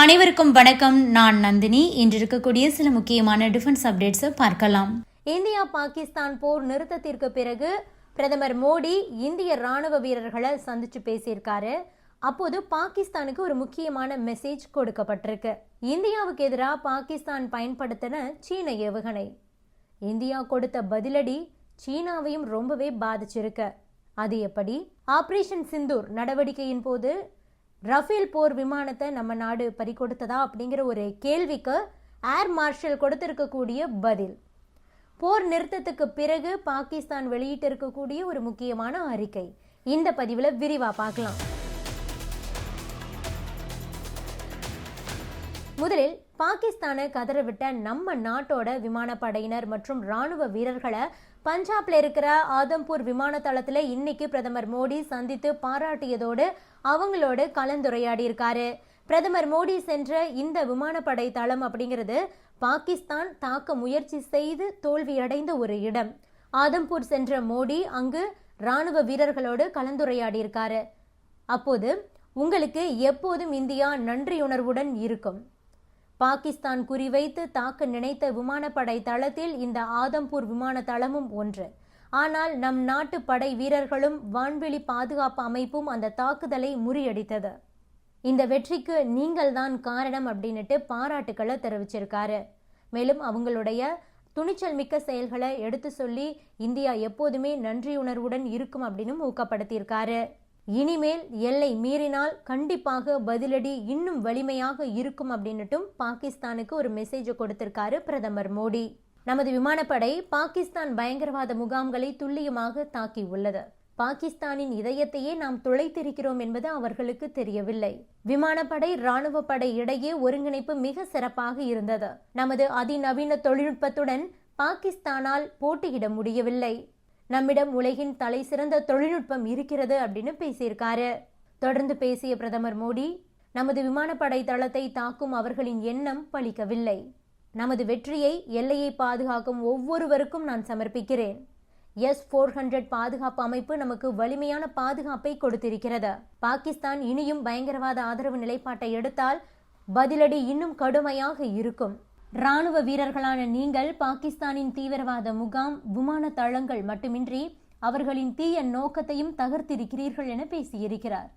அனைவருக்கும் வணக்கம். நான் நந்தினி. இன்று இருக்கக்கூடிய சில முக்கியமான டிஃபென்ஸ் அப்டேட்ஸை பார்க்கலாம். இந்தியா பாகிஸ்தான் போர் நிறுத்தத்திற்கு பிறகு பிரதமர் மோடி இந்திய ராணுவ வீரர்களை சந்திச்சு பேசியிருக்காரு. அப்போது பாகிஸ்தானுக்கு ஒரு முக்கியமான மெசேஜ் கொடுக்கப்பட்டிருக்கு. இந்தியாவுக்கு எதிராக பாகிஸ்தான் பயன்படுத்தின சீன ஏவுகணை. இந்தியா கொடுத்த பதிலடி சீனாவையும் ரொம்பவே பாதிச்சிருக்கு. அது எப்படி? ஆபரேஷன் சிந்தூர் நடவடிக்கையின் போது ரஃபேல் போர் விமானத்தை நம்ம நாடு பறிகொடுத்ததா அப்படிங்கிற ஒரு கேள்விக்கு ஏர் மார்ஷல் கொடுத்திருக்கக்கூடிய பதில். போர் நிறுத்தத்துக்கு பிறகு பாகிஸ்தான் வெளியிட்டிருக்கக்கூடிய ஒரு முக்கியமான அறிக்கை. இந்த பதிவுல விரிவா பார்க்கலாம். முதலில் பாகிஸ்தானை கதறவிட்ட நம்ம நாட்டோட விமானப்படையினர் மற்றும் ராணுவ வீரர்களை பஞ்சாப்ல இருக்கிற ஆதம்பூர் விமான தளத்துல இன்னைக்கு பிரதமர் மோடி சந்தித்து பாராட்டியதோடு அவங்களோட கலந்துரையாடி இருக்காரு. பிரதமர் மோடி சென்ற இந்த விமானப்படை தளம் அப்படிங்கிறது பாகிஸ்தான் தாக்க முயற்சி செய்து தோல்வியடைந்த ஒரு இடம். ஆதம்பூர் சென்ற மோடி அங்கு ராணுவ வீரர்களோடு கலந்துரையாடி இருக்காரு. அப்போது உங்களுக்கு எப்போதும் இந்தியா நன்றியுணர்வுடன் இருக்கும். பாகிஸ்தான் குறிவைத்து தாக்க நினைத்த விமானப்படை தளத்தில் இந்த ஆதம்பூர் விமான தளமும் ஒன்று. ஆனால் நம் நாட்டு படை வீரர்களும் வான்வெளி பாதுகாப்பு அமைப்பும் அந்த தாக்குதலை முறியடித்தது. இந்த வெற்றிக்கு நீங்கள் தான் காரணம் அப்படின்னுட்டு பாராட்டுக்களை தெரிவிச்சிருக்காரு. மேலும் அவங்களுடைய துணிச்சல் மிக்க செயல்களை எடுத்து சொல்லி இந்தியா எப்போதுமே நன்றியுணர்வுடன் இருக்கும் அப்படின்னு ஊக்கப்படுத்தியிருக்காரு. இனிமேல் எல்லை மீறினால் கண்டிப்பாக பதிலடி இன்னும் வலிமையாக இருக்கும் அப்படின்னுட்டும் பாகிஸ்தானுக்கு ஒரு மெசேஜ் கொடுத்திருக்காரு பிரதமர் மோடி. நமது விமானப்படை பாகிஸ்தான் பயங்கரவாத முகாம்களை துல்லியமாக தாக்கி உள்ளது. பாகிஸ்தானின் இதயத்தையே நாம் துளைத்திருக்கிறோம் என்பது அவர்களுக்கு தெரியவில்லை. விமானப்படை ராணுவ படை இடையே ஒருங்கிணைப்பு மிக சிறப்பாக இருந்தது. நமது அதிநவீன தொழில்நுட்பத்துடன் பாகிஸ்தானால் போட்டியிட முடியவில்லை. நம்மிடம் உலகின் தலை சிறந்த தொழில்நுட்பம் இருக்கிறது அப்படின்னு பேசியிருக்காரு. தொடர்ந்து பேசிய பிரதமர் மோடி, நமது விமானப்படை தளத்தை தாக்கும் அவர்களின் எண்ணம் பலிக்கவில்லை. நமது வெற்றியை எல்லையை பாதுகாக்கும் ஒவ்வொருவருக்கும் நான் சமர்ப்பிக்கிறேன். S-400 பாதுகாப்பு அமைப்பு நமக்கு வலிமையான பாதுகாப்பை கொடுத்திருக்கிறது. பாகிஸ்தான் இனியும் பயங்கரவாத ஆதரவு நிலைப்பாட்டை எடுத்தால் பதிலடி இன்னும் கடுமையாக இருக்கும். ராணுவ வீரர்களான நீங்கள் பாகிஸ்தானின் தீவிரவாத முகாம், விமான தளங்கள் மட்டுமின்றி அவர்களின் தீய நோக்கத்தையும் தகர்த்திருக்கிறீர்கள் என பேசியிருக்கிறார்.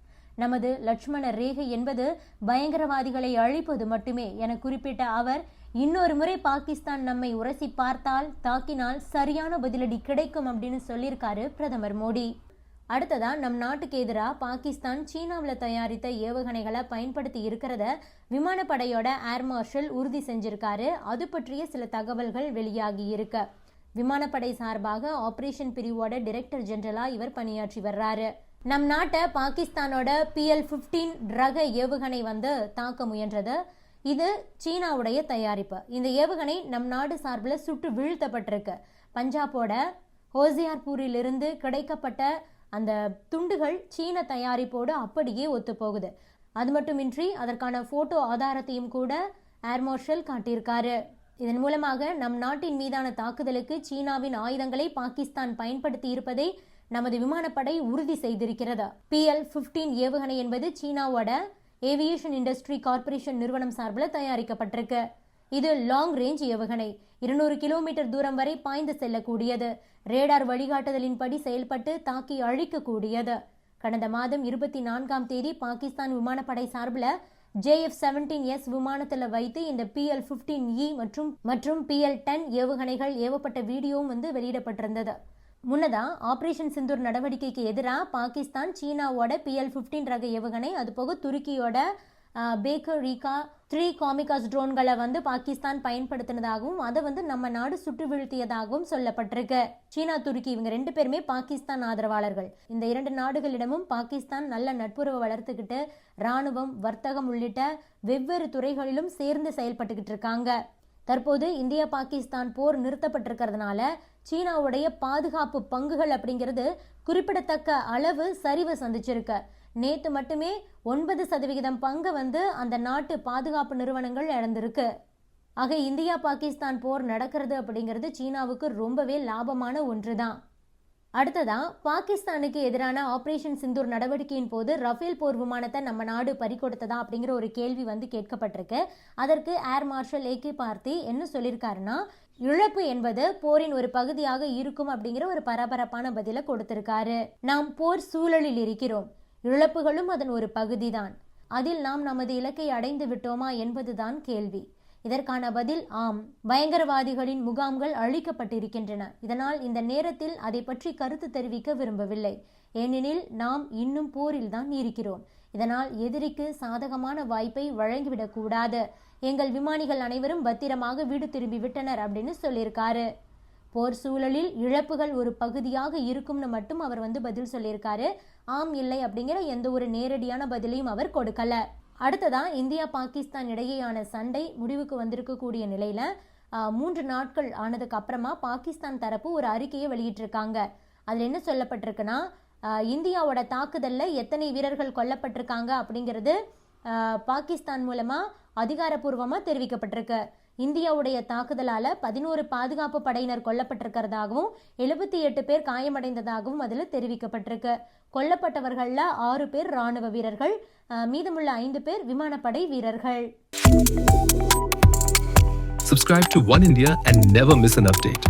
நமது லட்சுமண ரேகை என்பது பயங்கரவாதிகளை அழிப்பது மட்டுமே என குறிப்பிட்ட அவர், இன்னொரு முறை பாகிஸ்தான் நம்மை உரசி பார்த்தால், தாக்கினால் சரியான பதிலடி கிடைக்கும் அப்படின்னு சொல்லியிருக்காரு பிரதமர் மோடி. அடுத்ததா நம் நாட்டுக்கு எதிராக பாகிஸ்தான் சீனாவில் தயாரித்த ஏவுகணைகளை பயன்படுத்தி இருக்கிறத விமானப்படையோட ஏர் மார்ஷல் உறுதி செஞ்சிருக்காரு. அது பற்றிய சில தகவல்கள் வெளியாகி இருக்க. விமானப்படை சார்பாக ஆபரேஷன் பிரிவோட டைரக்டர் ஜெனரலா இவர் பணியாற்றி வர்றாரு. நம் நாட்டை பாகிஸ்தானோட PL-15 ரக ஏவுகணை தாக்க முயன்றது. இது சீனாவுடைய தயாரிப்பு. இந்த ஏவுகணை நம் நாடு சார்பில் சுட்டு வீழ்த்தப்பட்டிருக்கு. பஞ்சாபோட ஹோசியார்பூரிலிருந்து கிடைக்கப்பட்ட அந்த துண்டுகள் சீன தயாரிப்போடு அப்படியே ஒத்து போகுது. அது மட்டுமின்றி அதற்கான போட்டோ ஆதாரத்தையும் கூட ஏர் மார்ஷல் காட்டியிருக்காரு. இதன் மூலமாக நம் நாட்டின் மீதான தாக்குதலுக்கு சீனாவின் ஆயுதங்களை பாகிஸ்தான் பயன்படுத்தி இருப்பதை நமது விமானப்படை உறுதி செய்திருக்கிறது. PL-15 ஏவுகணை என்பது சீனாவோட ஏவியேஷன் இண்டஸ்ட்ரி கார்பரேஷன் நிறுவனம் சார்பில் தயாரிக்கப்பட்டிருக்கு. இது லாங் ரேஞ்ச் ஏவுகணை. 200 கிலோமீட்டர் தூரம் வரை பாய்ந்து செல்லக்கூடியது. ரேடார் வழிகாட்டுதலின்படி செயல்பட்டு தாக்கி அழிக்கக்கூடியது. கடந்த மாதம் 24ஆம் தேதி பாகிஸ்தான் விமானப்படை சார்பில் JF-17S விமானத்தில் வைத்து இந்த PL-15E மற்றும் PL-10 ஏவுகணைகள் ஏவப்பட்ட வீடியோவும் வெளியிடப்பட்டிருந்தது. முன்னதா ஆபரேஷன் சிந்தூர் நடவடிக்கைக்கு எதிராக பாகிஸ்தான் சீனாவோட PL-15 ரக ஏவுகணை, அதுபோக துருக்கியோட பேக்கர் ரீகா 3 காமிகாஸ் ட்ரோன்களை பாகிஸ்தான் பயன்படுத்தினதாகவும் அதை நம்ம நாடு சுட்டு வீழ்த்தியதாகவும் சொல்லப்பட்டிருக்கு. சீனா, துருக்கி இவங்க 2 பேருமே பாகிஸ்தான் ஆதரவாளர்கள். இந்த 2 நாடுகளிடமும் பாகிஸ்தான் நல்ல நட்புறவை வளர்த்துக்கிட்டு ராணுவம், வர்த்தகம் உள்ளிட்ட வெவ்வேறு துறைகளிலும் சேர்ந்து செயல்பட்டுக்கிட்டு இருக்காங்க. தற்போது இந்தியா பாகிஸ்தான் போர் நிறுத்தப்பட்டிருக்கிறதுனால சீனாவுடைய பாதுகாப்பு பங்குகள் அப்படிங்கிறது குறிப்பிடத்தக்க அளவு சரிவு சந்திச்சிருக்கு. நேத்து மட்டுமே 9% பங்கு அந்த நாட்டு பாதுகாப்பு நிறுவனங்கள் இழந்திருக்கு. ஆக இந்தியா பாகிஸ்தான் போர் நடக்கிறது அப்படிங்கிறது சீனாவுக்கு ரொம்பவே லாபமான ஒன்றுதான். அடுத்ததா பாகிஸ்தானுக்கு எதிரான ஆபரேஷன் சிந்தூர் நடவடிக்கையின் போது ரஃபேல் போர் விமானத்தை நம்ம நாடு பறிகொடுத்ததா அப்படிங்கிற ஒரு கேள்வி கேட்கப்பட்டிருக்கு. அதற்கு ஏர் மார்ஷல் ஏகே பார்த்தி என்ன சொல்லியிருக்காருன்னா, இழப்பு என்பது போரின் ஒரு பகுதியாக இருக்கும் அப்படிங்கிற ஒரு பரபரப்பான பதிலை கொடுத்திருக்காரு. நாம் போர் சூழலில் இருக்கிறோம், இழப்புகளும் அதன் ஒரு பகுதிதான். அதில் நாம் நமது இலக்கை அடைந்து விட்டோமா என்பதுதான் கேள்வி. இதற்கான பதில் ஆம். பயங்கரவாதிகளின் முகாம்கள் அழிக்கப்பட்டிருக்கின்றன. இதனால் இந்த நேரத்தில் அதை பற்றி கருத்து தெரிவிக்க விரும்பவில்லை. ஏனெனில் நாம் இன்னும் போரில் தான் இருக்கிறோம். இதனால் எதிரிக்கு சாதகமான வாய்ப்பை வழங்கிவிடக் கூடாது. எங்கள் விமானிகள் அனைவரும் பத்திரமாக வீடு திரும்பி விட்டனர் அப்படின்னு சொல்லியிருக்காரு. போர் சூழலில் இழப்புகள் ஒரு பகுதியாக இருக்கும்னு மட்டும் அவர் பதில் சொல்லியிருக்காரு. ஆம் இல்லை அப்படிங்கிற எந்த ஒரு நேரடியான பதிலையும் அவர் கொடுக்கல. அடுத்ததா இந்தியா பாகிஸ்தான் இடையேயான சண்டை முடிவுக்கு வந்திருக்கக்கூடிய நிலையில 3 நாட்கள் ஆனதுக்கு அப்புறமா பாகிஸ்தான் தரப்பு ஒரு அறிக்கையை வெளியிட்டிருக்காங்க. அதுல என்ன சொல்லப்பட்டிருக்குன்னா, இந்தியாவோட தாக்குதல்ல எத்தனை வீரர்கள் கொல்லப்பட்டிருக்காங்க அப்படிங்கிறது பாகிஸ்தான் மூலமா அதிகாரப்பூர்வமா தெரிவிக்கப்பட்டிருக்கு. இந்தியாவுடைய தாக்குதலால 11 பாதுகாப்பு படையினர் கொல்லப்பட்டிருக்கிறதாகவும் 78 பேர் காயமடைந்ததாகவும் அதில் தெரிவிக்கப்பட்டிருக்கு. கொல்லப்பட்டவர்கள்ல 6 பேர் ராணுவ வீரர்கள், மீதமுள்ள 5 பேர் விமானப்படை வீரர்கள். Subscribe to One India and never miss an update.